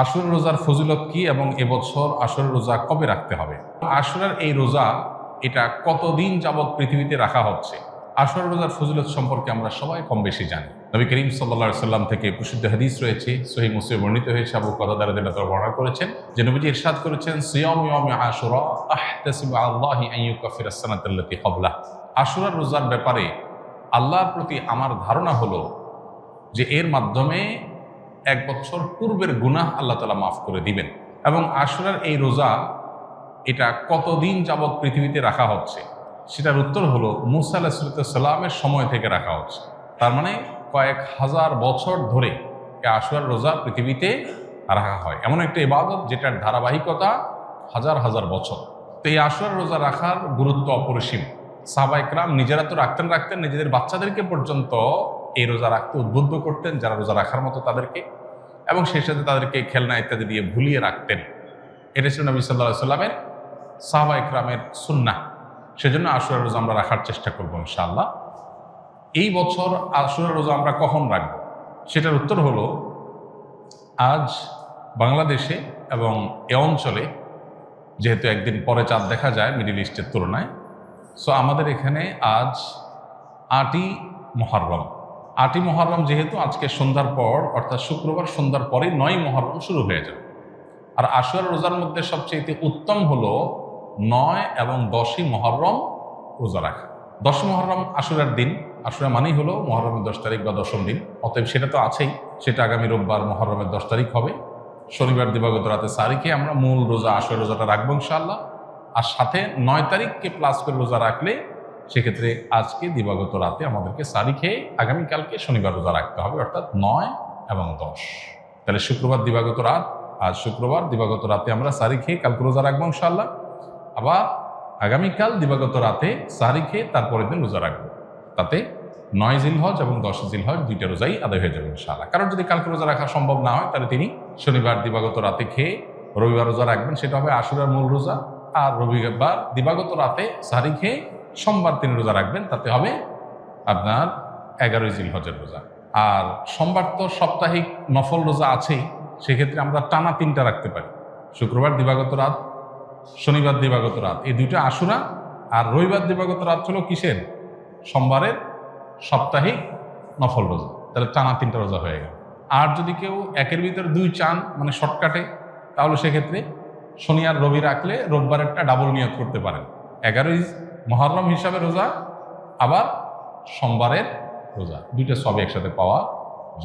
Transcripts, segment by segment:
আশুরার রোজার ফজিলত কি এবং এবছর আশুরার রোজা কবে রাখতে হবে? আশুরার এই রোজা এটা কতদিন যাবৎ পৃথিবীতে রাখা হচ্ছে? আশুরার রোজার ফজিলত সম্পর্কে আমরা সবাই কম বেশি জানি। নবী করিম সাল্লাল্লাহু আলাইহি সাল্লাম থেকে প্রসিদ্ধ হাদিস রয়েছে, সহিহ মুসলিমে বর্ণিত হয়েছে, আবু কাতাদা রাদিয়াল্লাহু তাআলা বর্ণনা করেছেন যে নবীজি ইরশাদ করেছেন, সিয়ামু ইয়াউমি আশুরা আহতাসিবু আলাল্লাহি আন ইউকাফিরা আস-সানাতাল্লাতী ক্বাবলাহ। আশুরার রোজার ব্যাপারে আল্লাহর প্রতি আমার ধারণা হলো যে এর মাধ্যমে এক বছর পূর্বের গুনাহ আল্লাহ তাআলা মাফ করে দিবেন। এবং আশুরার এই রোজা এটা কতদিন যাবৎ পৃথিবীতে রাখা হচ্ছে সেটার উত্তর হলো মুসা আলাইহিস সালামের সময় থেকে রাখা হচ্ছে। তার মানে কয়েক হাজার বছর ধরে এই আশুরার রোজা পৃথিবীতে রাখা হয়। এমন একটা ইবাদত যেটার ধারাবাহিকতা হাজার হাজার বছর। তো এই আশুরার রোজা রাখার গুরুত্ব অপরিসীম। সাহাবায়ে কেরাম নিজেরা তো রাখতেন, নিজেদের বাচ্চাদেরকে পর্যন্ত এই রোজা রাখতে উদ্বুদ্ধ করতেন যারা রোজা রাখার মতো তাদেরকে, এবং সেই সাথে তাদেরকে খেলনা ইত্যাদি দিয়ে ভুলিয়ে রাখতেন। এটা ছিল নবী সাল্লাল্লাহু আলাইহি সাল্লামের সাহাবায়ে কেরামের সুন্নাহ। সেজন্য আশুরার রোজা আমরা রাখার চেষ্টা করবো ইনশাআল্লাহ। এই বছর আশুরার রোজা আমরা কখন রাখব সেটার উত্তর হলো, আজ বাংলাদেশে এবং এ অঞ্চলে যেহেতু একদিন পরে চাঁদ দেখা যায় মিডল ইস্টের তুলনায়, সো আমাদের এখানে আজ ৮ই মুহররম। ৮ই মুহররম যেহেতু আজকে সন্ধ্যার পর অর্থাৎ শুক্রবার সন্ধ্যার পরে ৯ই মুহররম শুরু হয়ে যাবে। আর আশুরার রোজার মধ্যে সবচেয়ে উত্তম হলো ৯ এবং ১০ই মুহররম রোজা রাখা। ১০ মুহররম আশুরার দিন, আশুরা মানেই হলো মুহররমের ১০ তারিখ বা ১০ম দিন, অতএব সেটা তো আছেই। সেটা আগামী রোববার মুহররমের ১০ তারিখ হবে। শনিবার দিবাগত রাতে সারিখে আমরা মূল রোজা আশুরার রোজাটা রাখবো ইনশাআল্লাহ। আর সাথে ৯ তারিখকে প্লাস করে রোজা রাখলে সেক্ষেত্রে আজকে দিবাগত রাতে আমাদেরকে সারি খেয়ে আগামীকালকে শনিবার রোজা রাখতে হবে, অর্থাৎ ৯ এবং ১০। তাহলে শুক্রবার দিবাগত রাত, আজ শুক্রবার দিবাগত রাতে আমরা সারি খেয়ে কালকে রোজা রাখবো ইনশাআল্লাহ। আবার আগামীকাল দিবাগত রাতে সারি খেয়ে তারপরের দিন রোজা রাখবো। তাতে ৯ জিলহজ এবং ১০ জিলহজ দুইটা রোজাই আদায় হয়ে যাবে ইনশাআল্লাহ। কারণ যদি কালকে রোজা রাখা সম্ভব না হয় তাহলে তিনি শনিবার দিবাগত রাতে খেয়ে রবিবার রোজা রাখবেন, সেটা হবে আশুরার মূল রোজা। আর রবিবার দিবাগত রাতে সারি খেয়ে সোমবার তিনি রোজা রাখবেন, তাতে হবে আপনার ১১ই জিলহজের রোজা। আর সোমবার তো সাপ্তাহিক নফল রোজা আছেই, সেক্ষেত্রে আমরা টানা ৩টা রাখতে পারি। শুক্রবার দিবাগত রাত, শনিবার দিবাগত রাত, এই দুইটা আশুরা। আর রবিবার দিবাগত রাত হলো কিসের? সোমবারের সাপ্তাহিক নফল রোজা। তাহলে টানা 3টা রোজা হয়ে গেল। আর যদি কেউ একের ভিতরে 2 চান, মানে শর্টকাটে, তাহলে সেক্ষেত্রে শনি আর রবি রাখলে রোববারেরটা ডাবল নিয়ত করতে পারেন। ১১ই মুহররম হিসাবে রোজা, আবার সোমবারের রোজা, দুইটা সবই একসাথে পাওয়া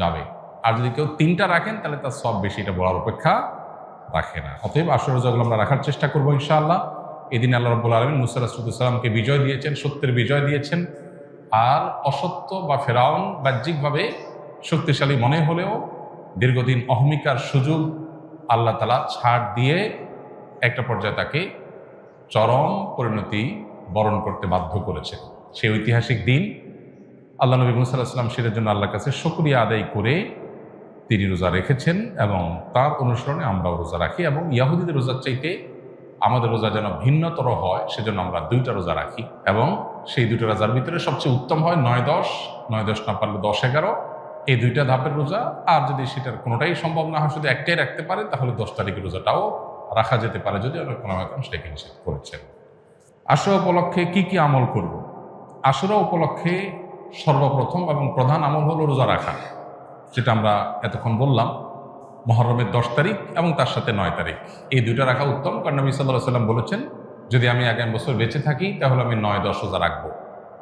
যাবে। আর যদি কেউ 3টা রাখেন তাহলে তার সব বেশি, এটা বলার অপেক্ষা রাখে না। অতএব আশুরার রোজাগুলো আমরা রাখার চেষ্টা করবো ইনশাআল্লাহ। এদিন আল্লাহ রাব্বুল আলামিন মুসা আলাইহিস সালামকে বিজয় দিয়েছেন, সত্যের বিজয় দিয়েছেন। আর অসত্য বা ফেরাউন বাহ্যিকভাবে শক্তিশালী মনে হলেও দীর্ঘদিন অহমিকার সুযোগ আল্লাহ তাআলা ছাড় দিয়ে একটা পর্যায়ে তাকে চরম পরিণতি বরণ করতে বাধ্য করেছে। সেই ঐতিহাসিক দিন আল্লাহ নবী মুসা আলাইহিস সালাম সেটার জন্য আল্লাহর কাছে শুকরিয়া আদায় করে তিনি রোজা রেখেছেন, এবং তার অনুসরণে আমরাও রোজা রাখি। এবং ইয়াহুদীদের রোজার চাইতে আমাদের রোজা যেন ভিন্নতর হয় সেজন্য আমরা 2টা রোজা রাখি। এবং সেই 2টা রোজার ভিতরে সবচেয়ে উত্তম হয় ৯-১০, ৯-১০ না পারলে ১০-১১, এই 2টা ধাপের রোজা। আর যদি সেটার কোনোটাই সম্ভব না হয়, শুধু একটাই রাখতে পারে, তাহলে 10 তারিখের রোজাটাও রাখা যেতে পারে, যদি অনেক কোনোরকম সেটাকে নিষেধ করেছেন। আশুরা উপলক্ষে কি কি আমল করব? আশুরা উপলক্ষে সর্বপ্রথম এবং প্রধান আমল হলো রোজা রাখা, যেটা আমরা এতক্ষণ বললাম। মুহররমের 10 তারিখ এবং তার সাথে 9 তারিখ, এই 2টা রাখা উত্তম। কারণ নবী সাল্লাল্লাহু আলাইহি ওয়াসাল্লাম বলেছেন, যদি আমি আগামী বছর বেঁচে থাকি তাহলে আমি 9-10 রোজা রাখবো।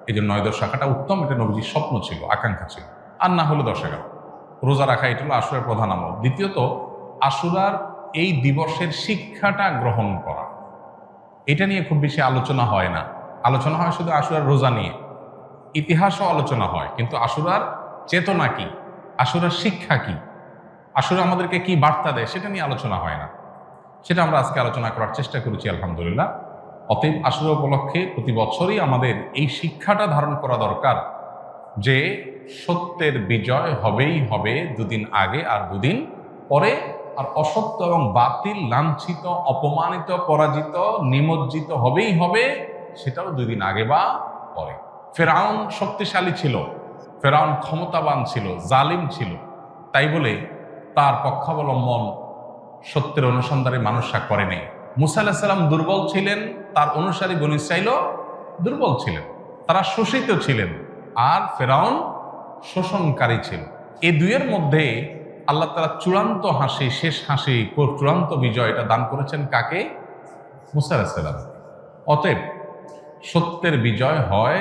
এই যে 9-10 রাখাটা উত্তম, এটা নবীজির স্বপ্ন ছিল, আকাঙ্ক্ষা ছিল। আর না হলো 10-11 রোজা রাখা, এটা হলো আশুরার প্রধান আমল। দ্বিতীয়ত, আশুরার এই দিবসের শিক্ষাটা গ্রহণ করা, এটা নিয়ে খুব বেশি আলোচনা হয় না। আলোচনা হয় শুধু আশুরার রোজা নিয়ে, ইতিহাসও আলোচনা হয়, কিন্তু আশুরার চেতনা কি, আশুরার শিক্ষা কি, আশুরা আমাদেরকে কি বার্তা দেয়, সেটা নিয়ে আলোচনা হয় না। সেটা আমরা আজকে আলোচনা করার চেষ্টা করেছি আলহামদুলিল্লাহ। অতএব আশুরা উপলক্ষে প্রতি বছরই আমাদের এই শিক্ষাটা ধারণ করা দরকার যে সত্যের বিজয় হবেই হবে 2 দিন আগে আর 2 দিন পরে। আর অসত্য এবং বাতিল লাঞ্ছিত, অপমানিত, পরাজিত, নিমজ্জিত হবেই হবে, সেটাও 2 দিন আগে বা পরে। ফেরাউন শক্তিশালী ছিল, ফেরাউন ক্ষমতাবান ছিল, জালিম ছিল, তাই বলে তার পক্ষাবলম্বন সত্যের অনুসন্ধানে মানুষরা করেনি। মুসা আলাইহিস সালাম দুর্বল ছিলেন, তার অনুসারী বনী ইসরাঈলও দুর্বল ছিলেন, তারা শোষিত ছিলেন, আর ফেরাউন শোষণকারী ছিল। এই দুইয়ের মধ্যে আল্লাহ তাআলা চূড়ান্ত হাসি, শেষ হাসি, চূড়ান্ত বিজয় এটা দান করেছেন কাকে? মুসা আলাইহিস সালাম। অতএব সত্যের বিজয় হয়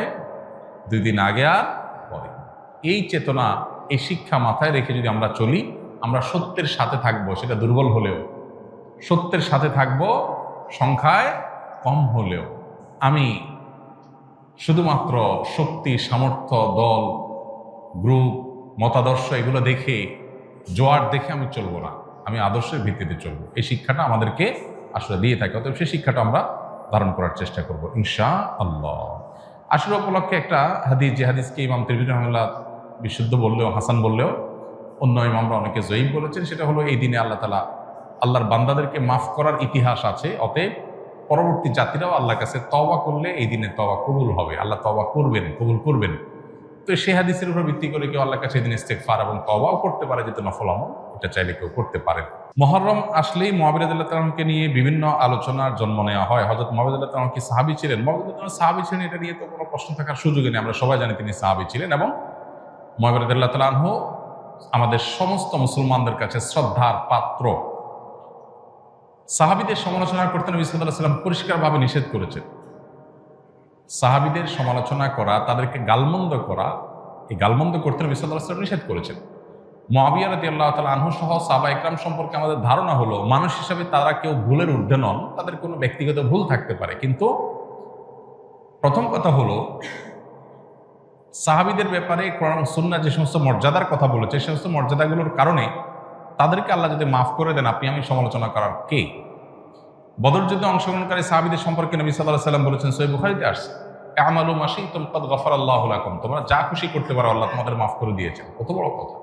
2 দিন আগে আর পরে। এই চেতনা, এই শিক্ষা মাথায় রেখে যদি আমরা চলি, আমরা সত্যের সাথে থাকবো, সেটা দুর্বল হলেও সত্যের সাথে থাকবো, সংখ্যায় কম হলেও। আমি শুধুমাত্র শক্তি, সামর্থ্য, দল, গ্রুপ, মতাদর্শ এগুলো দেখে, জোয়ার দেখে আমি চলবো না, আমি আদর্শের ভিত্তিতে চলবো। এই শিক্ষাটা আমাদেরকে আসলে দিয়ে থাকে। অতএব সেই শিক্ষাটা আমরা ধারণ করার চেষ্টা করব ইনশাআল্লাহ। আশুরা উপলক্ষে একটা হাদিস, যে হাদিসকে ইমাম তিরমিজি রাহিমাহুল্লাহ বিশুদ্ধ বললেও, হাসান বললেও, অন্য ইমামরা অনেকে জয়ীফ বলেছেন, সেটা হলো এই দিনে আল্লাহ তাআলা আল্লাহর বান্দাদেরকে মাফ করার ইতিহাস আছে। অতএব পরবর্তী জাতিরাও আল্লাহর কাছে তওবা করলে এই দিনে তওবা কবুল হবে, আল্লাহ তওবা করবেন, কবুল করবেন। তো সেই হাদিসের উপর ভিত্তি করে কেউ আল্লাহর কাছে এই দিন ইস্তেগফার এবং তওবাও করতে পারে, যেহেতু নফল আমল, এটা চাইলে কেউ করতে পারে। মুহররম আসলেই মুআবিয়া রাদিয়াল্লাহু তাআলাকে নিয়ে বিভিন্ন আলোচনার জন্ম নেওয়া হয়। হযরত মুআবিয়া রাদিয়াল্লাহু তাআলা কি সাহাবী ছিলেন? মুআবিয়া রাদিয়াল্লাহু তাআলা সাহাবী ছিলেন, এটা নিয়ে তো কোনো প্রশ্ন থাকার সুযোগই নেই। আমরা সবাই জানি তিনি সাহাবী ছিলেন, এবং মুআবিয়া রাদিয়াল্লাহু তাআলা আনহু আমাদের সমস্ত মুসলমানদের কাছে শ্রদ্ধার পাত্র। সাহাবীদের সমালোচনা করতে নবী সাল্লাল্লাহু আলাইহি ওয়াসাল্লাম পরিষ্কারভাবে নিষেধ করেছেন। সাহাবীদের সমালোচনা করা, তাদেরকে গালমন্দ করা, এই গালমন্দ করতে নবী সাল্লাল্লাহু আলাইহি ওয়াসাল্লাম নিষেধ করেছেন। মুআবিয়া রাদিয়াল্লাহু তাআলা আনহু সহ সাহাবা ইকরাম সম্পর্কে আমাদের ধারণা হলো, মানুষ হিসাবে তারা কেউ ভুলের ঊর্ধ্বে নন, তাদের কোনো ব্যক্তিগত ভুল থাকতে পারে। কিন্তু প্রথম কথা হলো, সাহাবীদের ব্যাপারে কোরআন সুন্নাহ যে সমস্ত মর্যাদার কথা বলেছে, সেই সমস্ত মর্যাদাগুলোর কারণে তাদেরকে আল্লাহ যদি মাফ করে দেন, আপনি আমি সমালোচনা করার কে? বদর যুদ্ধে অংশগ্রহণকারী সাহাবীদের সম্পর্কে নবী সাল্লাল্লাহু আলাইহি ওয়াসাল্লাম বলেছেন, সহিহ বুখারীতে আসছে, আমালু মা শি'তুম কাদ গাফারাল্লাহু লাকুম, তোমরা যা খুশি করতে পারো, আল্লাহ তোমাদের মাফ করে দিয়েছেন। কত বড় কথা!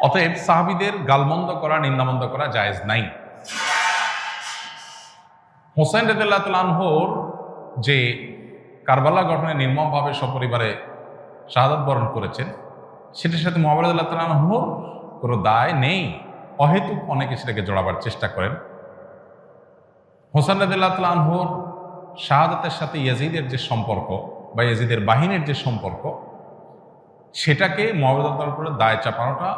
অতএব সাহাবীদের গালমন্দ করা, নিন্দামন্দ করা জায়েজ নাই। হোসেন রাদিয়াল্লাহু তাআলা আনহুর যে কারবালা গঠনে নির্মমভাবে সপরিবারে শাহাদাত বরণ করেছেন, সেটার সাথে মুআবিয়া রাদিয়াল্লাহু তাআলা আনহুর কোনো দায় নেই। অহেতুক অনেকে সেটাকে জড়াবার চেষ্টা করেন। হোসেন রাদিয়াল্লাহু তাআলা আনহুর শাহাদাতের সাথে ইয়াজিদের যে সম্পর্ক, বা ইয়াজিদের বাহিনীর যে সম্পর্ক, সেটাকে মুআবিয়া রাদিয়াল্লাহু তাআলার উপরে দায় চাপানোটা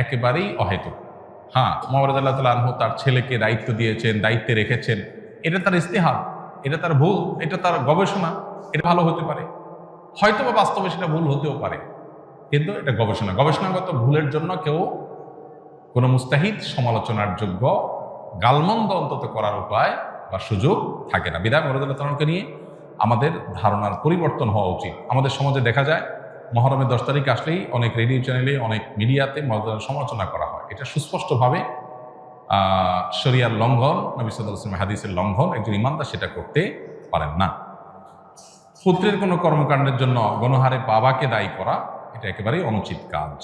একেবারেই অহেতুক। হ্যাঁ, মুআবিয়া রাদিয়াল্লাহু তাআলা আনহু তার ছেলেকে দায়িত্ব দিয়েছেন, দায়িত্বে রেখেছেন, এটা তার ইজতিহাদ, এটা তার ভুল, এটা তার গবেষণা, এটা ভালো হতে পারে, হয়তো বা বাস্তবে সেটা ভুল হতেও পারে, কিন্তু এটা গবেষণা। গবেষণাগত ভুলের জন্য কেউ কোনো মুস্তাহিদ সমালোচনার যোগ্য, গালমন্দ অন্তত করার উপায় বা সুযোগ থাকে না। বিধায় মুআবিয়া রাদিয়াল্লাহু তাআলাকে নিয়ে আমাদের ধারণার পরিবর্তন হওয়া উচিত। আমাদের সমাজে দেখা যায়, মুহররমের 10 তারিখ আসলেই অনেক রেডিও চ্যানেলে, অনেক মিডিয়াতে মুআবিয়ার সমালোচনা করা হয়। এটা সুস্পষ্টভাবে শরিয়ার লঙ্ঘন, নবী সাল্লাল্লাহু আলাইহি ওয়াসাল্লামের হাদিসের লঙ্ঘন। একজন ইমানদার সেটা করতে পারেন না। পুত্রের কোনো কর্মকাণ্ডের জন্য গণহারে বাবাকে দায়ী করা, এটা একেবারেই অনুচিত কাজ।